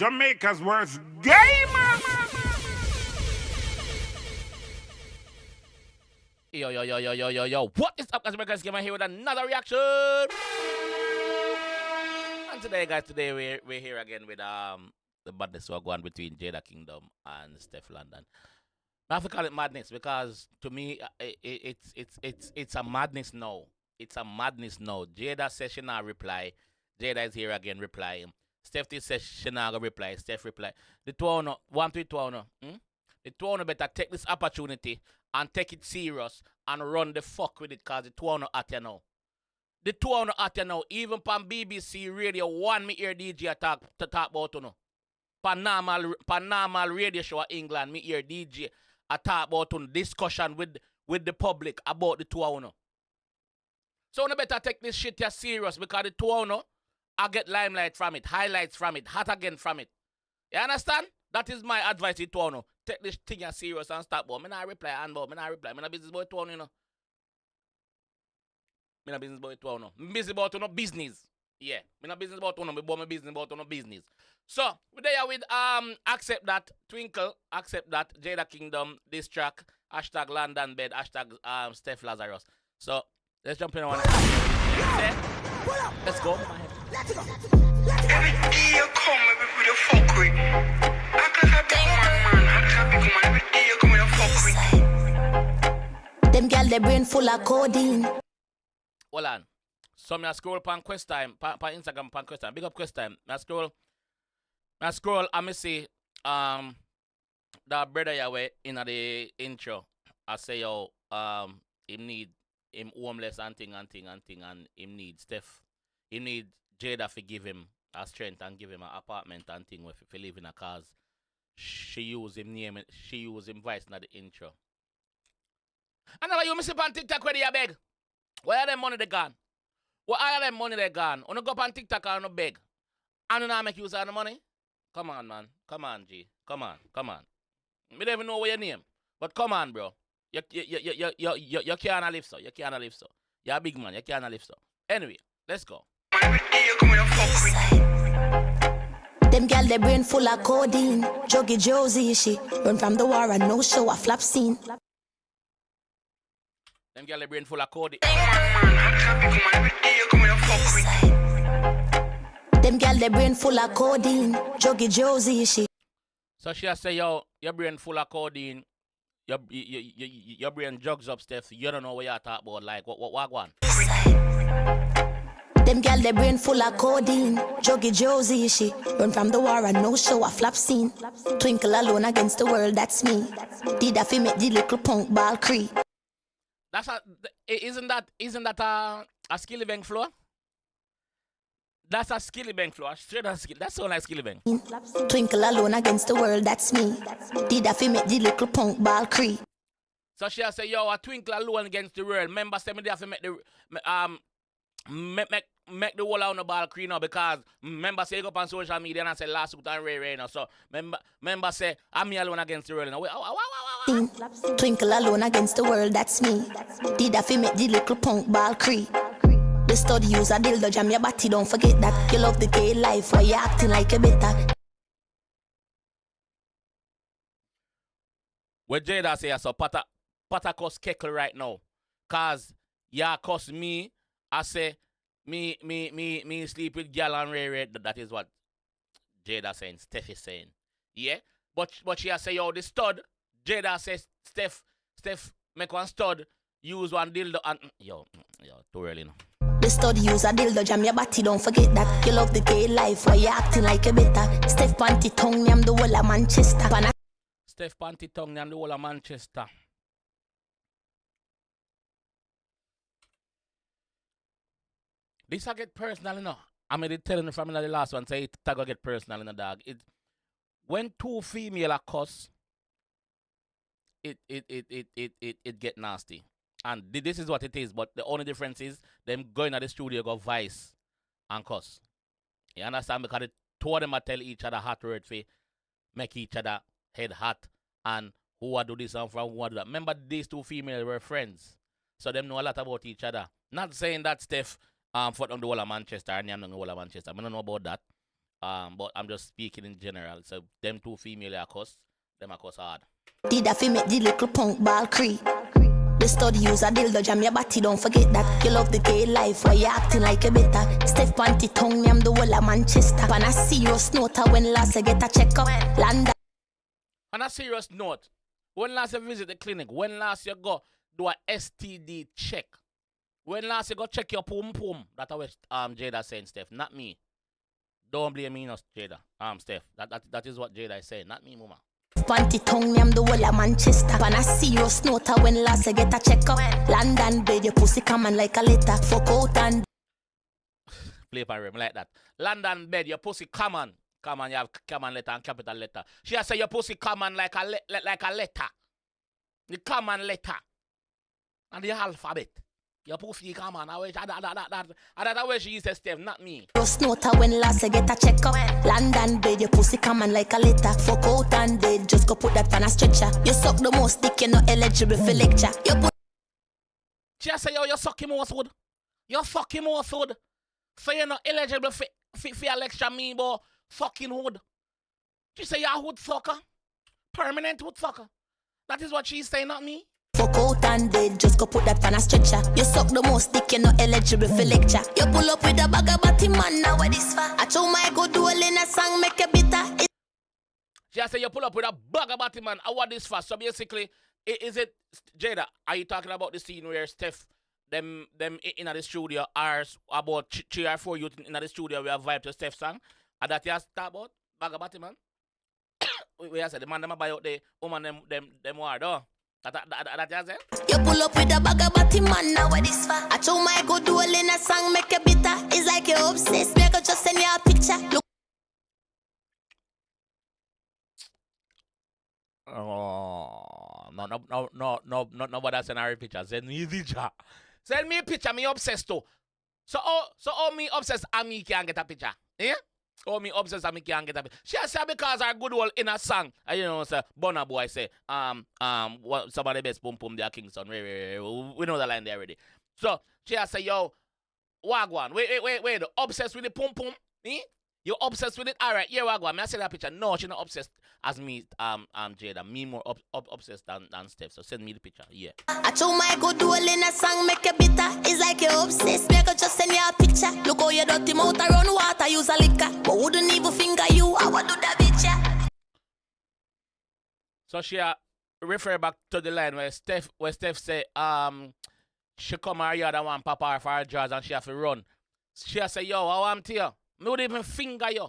Jamaica's worst gamer. Yo. What is up, guys? Jamaica's Gamer here with another reaction. And today, guys, we're here again with the madness we're going between Jada Kingdom and Steph London. I have to call it madness because to me, it's a madness now. It's a madness now. Jada says she not reply. Jada is here again replying. Steph says she not reply. Steph reply. The two of the two of better take this opportunity and take it serious and run the fuck with it because the two of at you now. The two of at you now. Even on BBC radio, one me hear DJ talk about you know. Pan normal radio show in England, me hear DJ talk about discussion with the public about the two of you. So you better take this shit here serious because the two of you I get limelight from it, highlights from it, hot again from it. You understand? That is my advice to you know. Take this thing here serious and stop. But me not reply and but me not reply. Me not business boy to you know. Me not business boy to you know. Me busy about you know business. Yeah. Me not business about you know. Me about my business about you know business. So we there with accept that Twinkle, accept that Jada Kingdom, this track, hashtag London bed, hashtag Steph Lazarus. So let's jump in on it. Let's go. Let's go. Every day you come with your fuckery. I cause I big man. I cause I big man. Every day you come with your fuckery. Them girl, their brain full of codeine. Hold on. So me scroll pan quest time, pan Instagram pan quest time. Big up quest time. I scroll and me see that brother Yahweh in the intro. I say yo him need him homeless and thing and him need Steph. He need Jada to give him a strength and give him an apartment and thing if he live in a cause. She use him name, she use him voice in the intro. And now you miss it on TikTok where you beg. Where are them money they gone? Where are them money they gone? You go on TikTok and you beg. And you not make use of the money? Come on, man. Come on, G. Come on. Me don't even know what your name. But come on, bro. You can't live so. You can't live so. You're a big man. You can't live so. Anyway, let's go. Them girl, their brain full of codeine. Juggy Josie, she run from the war and no show a flap scene. Them girl, their brain full of codeine. Them girl, their brain full of codeine. Juggy Josie, she. So she say, yo, your brain full of codeine. Your brain jugs up, Steph. You don't know what you're talking about. Like, what one? Them girl, their brain full of codeine. Juggy Josie, she run from the war and no show a flap scene. Twinkle alone against the world, that's me. Did I make the little punk ball cree? That's isn't that a skill event floor? That's a skill event floor. Straight as skill. That's all like skill event. Twinkle alone against the world, that's me. Did I make the little punk ball cree? So she say, yo, a twinkle alone against the world. Remember, say me they have to make the make the whole on the ball cree now because remember say you go up on social media and I say last week and Ray now. So remember say I'm me alone against the world now. Wait, Twinkle alone against the world, that's me. Did I make the little punk ball cree? The study use a dildo jam your body, don't forget that. You love the gay life while you acting like a better. What Jada say so pata cuss Keckle right now. Cause yeah cuss me, I say me sleep with gal and Ray. That is what Jada saying, Steph is saying. Yeah? But she say, yo, the stud, Jada says Steph make one stud, use one dildo and yo, too early now. The study use a dildo jam your body, don't forget that. You love the gay life while you acting like a better. Steph panty tongue, me am the whole of Manchester. Steph panty tongue, me am the whole of Manchester. This I get personal, you know. I mean, they telling the family the last one, say it go get personal in the dog. It when two female are cuss, it get nasty. And this is what it is, but the only difference is them going to the studio go vice and cuss. You understand? Because the two of them are tell each other hot word for make each other head hot and who will do this and from who will do that. Remember these two females were friends. So them know a lot about each other. Not saying that Steph fought on the whole of Manchester and I'm on the whole of Manchester. I don't know about that. But I'm just speaking in general. So them two female are cuss, them are cuss hard. Did that fi make the little punk ball creep? The study use a dildo jam your body, don't forget that. You love the gay life, why you acting like a better? Steph panty tongue, I'm the whole of Manchester. On a serious note, when last I get a checkup, London. On a serious note, when last you visit the clinic, when last you go do a STD check, when last you go check your pum pum, that's what Jada saying, Steph, not me. Don't blame me, no, Jada. Steph, that is what Jada is saying, not me, mama. Panty tongue, I'm the whole of Manchester. On a serious note, when last I get a checkup, London bed, your pussy common like a letter. Fuck out and play for him like that. London bed, your pussy common. Common, you have common letter and capital letter. She has said your pussy common like a letter. The common letter. And the alphabet. Your pussy common. That's where she says Steph, not me. serious note, when last I get a checkup, London bed, your pussy common like a letter. Fuck out and dead, just go put that on a stretcher. You suck the most dick, you're not eligible for lecture. You put She has said, yo, you suck him most wood. You fuck him most wood. So you're not eligible for a lecture, me, boy. Fucking hood. She say you're a hood sucker. Permanent hood sucker. That is what she's saying, not me. fuck out and dead, just go put that on a stretcher. You suck the most dick, you're not eligible for lecture. You pull up with a bag of batty man, now what this for? I told my go do in a song, make a bitter. She say you pull up with a bag of batty man, I want this for. So basically, is it, Jada, are you talking about the scene where Steph, them in the studio, are about 3 or 4 youth in the studio, we have vibe to Steph's song? And that you have talk about? Bag of batty man? We have said, the man them buy out the woman them war, though. That you say? You pull up with a bag of batty man, now what this for? I told my go do in a song, make a bitter. It's like you're obsessed, make a just send you a picture. Look. Oh, no, nobody send her a picture. Send me a picture. Send me a picture, me obsessed too. So me obsessed and me can't get a picture. Yeah? Oh, me obsessed and me can't get a picture. She said because her good old in a song. You know, say, Bonner Boy say, what some of the best pum pum there Kingston. We know the line there already. So she say, yo, Wagwan, wait, obsessed with the pum pum? Eh? You obsessed with it? Alright, yeah, Wagwan. I see that picture. No, she's not obsessed as me, Jada. Me more obsessed than Steph. So send me the picture. Yeah. I told my go do in a song, make a bitter. It's like you're obsessed, make a just send you a picture. Look how you dirty mouth around water, use a liquor. But wouldn't even finger you, I would do that bitch, yeah. So she refer back to the line where Steph say, she come her yard and want papa her for her jars and she have to run. She say, yo, I want to you. Me would even finger you.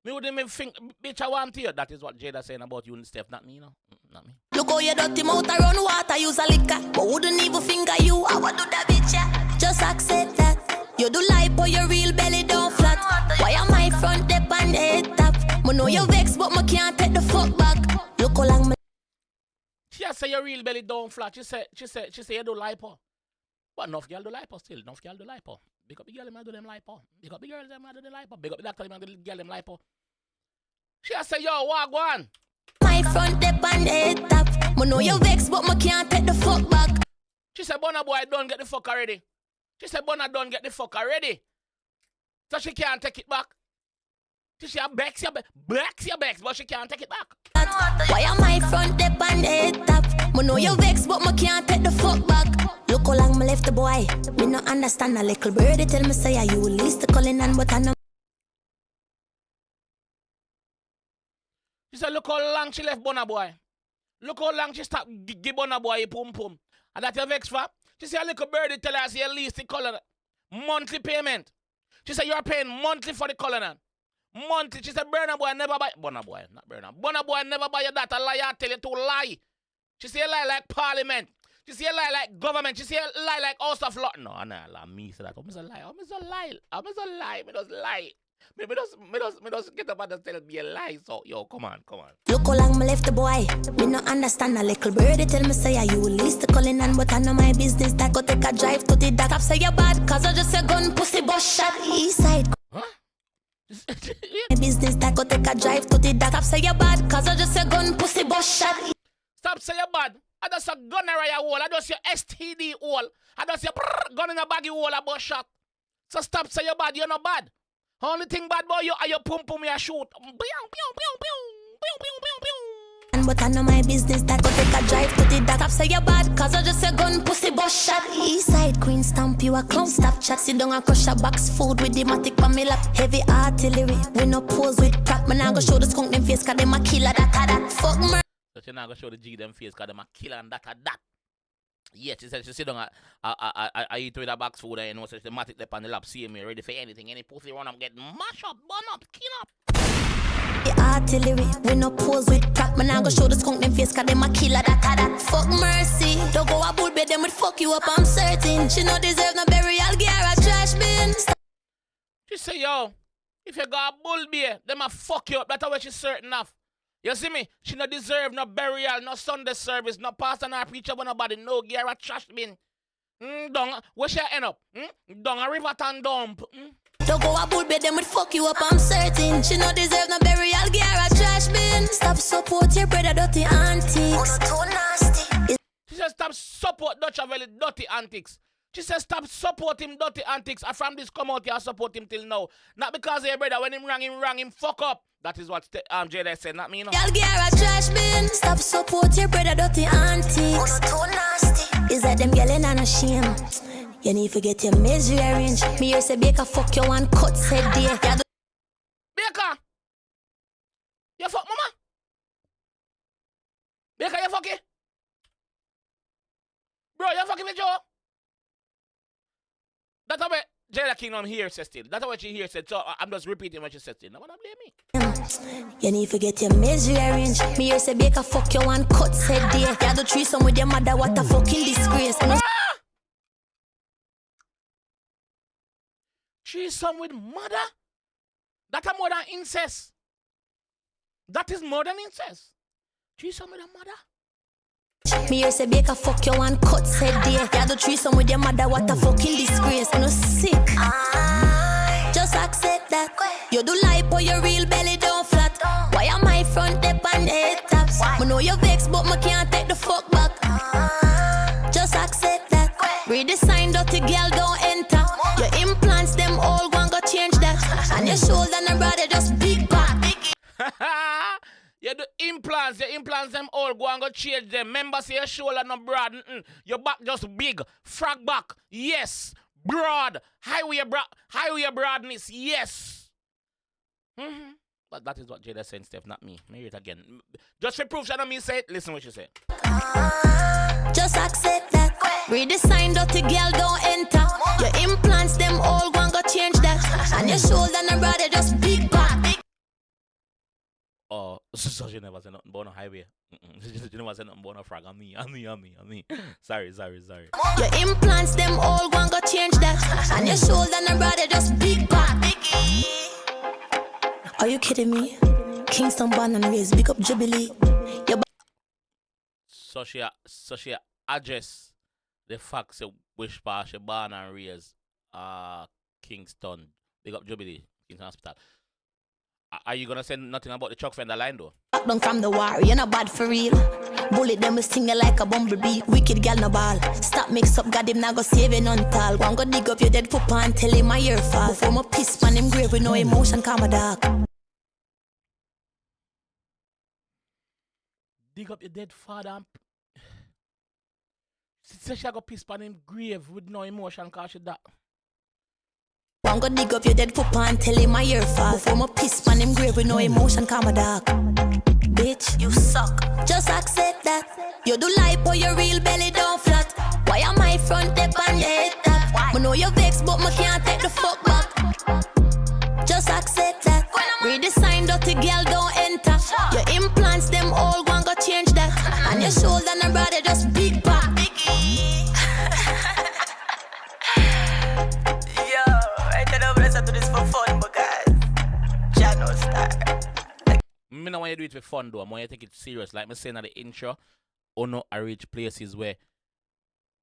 Me would even finger, bitch, I want to you. That is what Jada saying about you and Steph, not me, no. Not me. Look how you dirty mouth around water, use a liquor. But wouldn't even finger you, I would do that bitch, yeah. Just accept that. You do lipo, your real belly don't flat. Why am I front dip and the head top? Me know you vex, but me can't take the fuck back. Look how long me. She say your real belly don't flat. She say you do lipo. But enough girl do lipo still. Enough girl do lipo. Big up the girl them do them lipo. Big up the girls them do the lipo. Big up the doctor them do the girl them lipo. She say, yo, Wagwan. My front dip and the head top. Me know you vex, but me can't take the fuck back. She said, Bonner boy, don't get the fuck already. She said, Bonner don't get the fuck already. So she can't take it back. She said, bex your bex, but she can't take it back. Why am I front dip and the head top? Me know you vex, but me can't take the fuck back. Look how long me left the boy. Me no understand a little birdie tell me say you release the calling and but I know. She said, look how long she left Bonner boy. Look how long she stopped give Bonner boy a pum pum. And that you vex for? She said, a little birdie tell her you release the color. Monthly payment. She said, you're paying monthly for the color. Monthly. She said, Bonner boy never buy. Bonner boy, not Bonner. Bonner boy never buy that. A liar tell you to lie. She say a lie like parliament. She say a lie like government. She say a lie like House of Law. No, me say that. I'm just a lie. Me just lie. Me just get up and just tell me a lie. So, yo, come on. Look how long me left the boy. Me no understand a little birdie tell me say you release the calling and but I know my business that go take a drive to the dock. Up say you bad cause I just a gun pussy bus shot east side. Huh? My business that go take a drive to the dock. Up say you bad cause I just a gun pussy bus shot. Stop say you bad. I just a gun in your wall. I just your STD wall. I just your gun in a baggy wall a bus shot. So stop say you bad. You're not bad. Only thing bad boy, you are your pum pum you shoot. Pew, pew, pew, pew, pew, pew, pew, pew. But I know my business that go take a drive to the DAT. Stop say you're bad, cause I just a gun pussy bus shot. Eastside Queen stamp you a clown. Stop chat, sit down and crush a box food with the matic on me lap. Heavy artillery, we no pose with prop. Man I go show the skunk them face cause them a killer that. Fuck me. So she not go show the G them face cause them a killer and that. Yeah, she said she sit down I eat with a box food and you know so the matic lep on the lap see me ready for anything. Any pussy run up get mash up, burn up, kill up. The artillery, we no pose with prop. Man I go show the skunk them face cause them a killer that. Fuck mercy, don't go a bull bed them would fuck you up, I'm certain. She no deserve no burial gear a trash bin. She say yo, if you got a bull bear, them a fuck you up, that's what she's certain of. You see me? She no deserve no burial, no Sunday service, no pastor, no preacher, but nobody, no gear a trash bin. Dung, where she end up? Dung a river and dump. Don't go a bull bed, them would fuck you up, I'm certain. She no deserve no burial gear a trash bin. Stop support your brother dirty antics. Too nasty. She says stop support Dutch Valley dirty antics. She says stop support him dirty antics. And from this come out here, I support him till now. Not because of your brother, when him rang him fuck up. That is what Jada said, not me, no. Y'all gear a trash bin. Stop support your brother dirty antics. Too nasty. Is that them yelling and a shame? You need to get your misery arranged. Me here say Baker fuck you and cut said there. Baker! You fuck mama? Baker, you fuck it? Bro, you fucking with Joe? That's what Jada Kingdom here says still. That's what she here said. So I'm just repeating what she said still. No one blame me. You need to get your misery arranged. Me here say Baker fuck you and cut said there. You do threesome with your mother, what a fucking disgrace. Threesome with mother? That are more than incest. That is more than incest. Threesome with a mother? Me here say Baker fuck you and cut said there. You do threesome with your mother, what a fucking disgrace. You know sick. Just accept that. You do lie for your real belly don't flat. Why am I front dip and head taps? I know you vex but me can't take the fuck back. Just accept that. Read the sign dirty girl don't enter. Your implants them all go and go change that. And your shoulder and brother just big back. You do implants, your implants them all go and go change them. Remember say your shoulder no broad. Your back just big. Frog back. Yes. Broad. Highway broadness. Yes. But that is what Jada said, Steph, not me. Maybe it again. Just for proof, she don't me say it. Listen what she said. Just accept that. Read the sign dirty girl don't enter. Your implants them all go and go change that. And your shoulder and brother just big back. Oh, so she never said nothing about no highway. She never said nothing about no frog. On me. Sorry. Your implants them all go and go change that. And your shoulder and brother just big back. Are you kidding me? Kingston born and raised, big up Jubilee. So she address the fact that which part she born and raised Kingston. Big up Jubilee, Kingston Hospital. Are you gonna say nothing about the truck fender line though? Back down from the war, you're not bad for real. Bullet them will sting you like a bumblebee. Wicked gal no ball. Stop mix up, got him now go save it on tall. Go and go dig up your dead papa and tell him my ear fall. Before my piss man him grave with no emotion, calm a dog. Dig up your dead father and say she go piss pan him grave with no emotion cause she that. I'm gonna dig up your dead papa and tell him my ear fall. Before my piss man him grave with no emotion, calm a dog. Bitch, you suck. Just accept that. You do lie for your real belly don't flat. Why am I front dip and your head tap? I know you vex but me can't take the fuck back. Just accept that. Read the sign dirty girl don't enter. Your implants them all go and go change that. And your shoulder and brother just big back. To this for fun, but guys, Jano star. Me not want you to do it for fun though. I want you to take it serious. Like me saying at the intro, no, I reach places where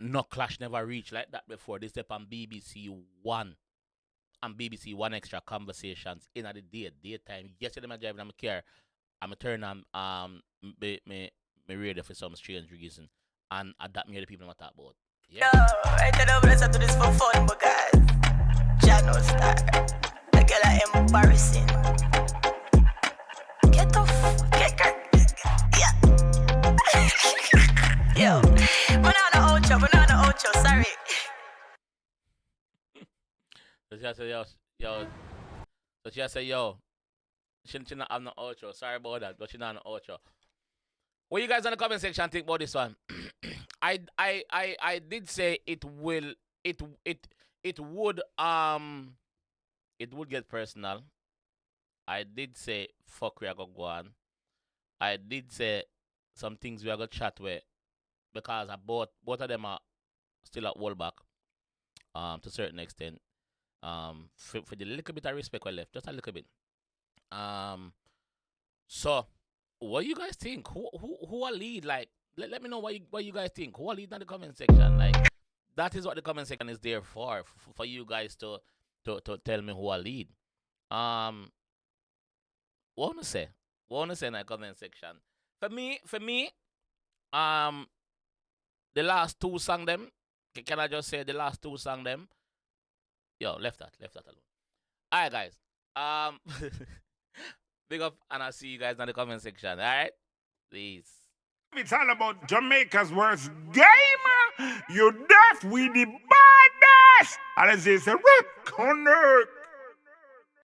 no clash never reached like that before. This step on BBC One and BBC One Extra conversations in at the daytime. Yesterday I'm driving on my car. I'm turn on me radio for some strange reason, and adapt me to the people I'm talking about. Yeah. Yo, I tell you, to this for fun, but guys. Jano star. I get embarrassing. Get off. Yeah. Yo. Banana Ocho, sorry. So she say, yo. So she say, yo. She not have no outro. Sorry about that, but she not have no outro. What you guys in the comment section think about this one? I did say it would get personal. I did say fuck we are gonna go on. I did say some things we are gonna chat with because both of them are still at Wallback to a certain extent. For the little bit of respect we left, just a little bit. So what you guys think? Who are lead? Like let me know what you guys think. Who are lead in the comment section? Like that is what the comment section is there for you guys to tell me who are lead. What wanna say? What wanna say in the comment section? For me, the last two song them. Can I just say the last two song them? Yo, left that alone. Alright guys. Big up and I'll see you guys in the comment section. Alright? Please. It's all about Jamaica's worst game. You deaf with the baddest. And it's a rip connect.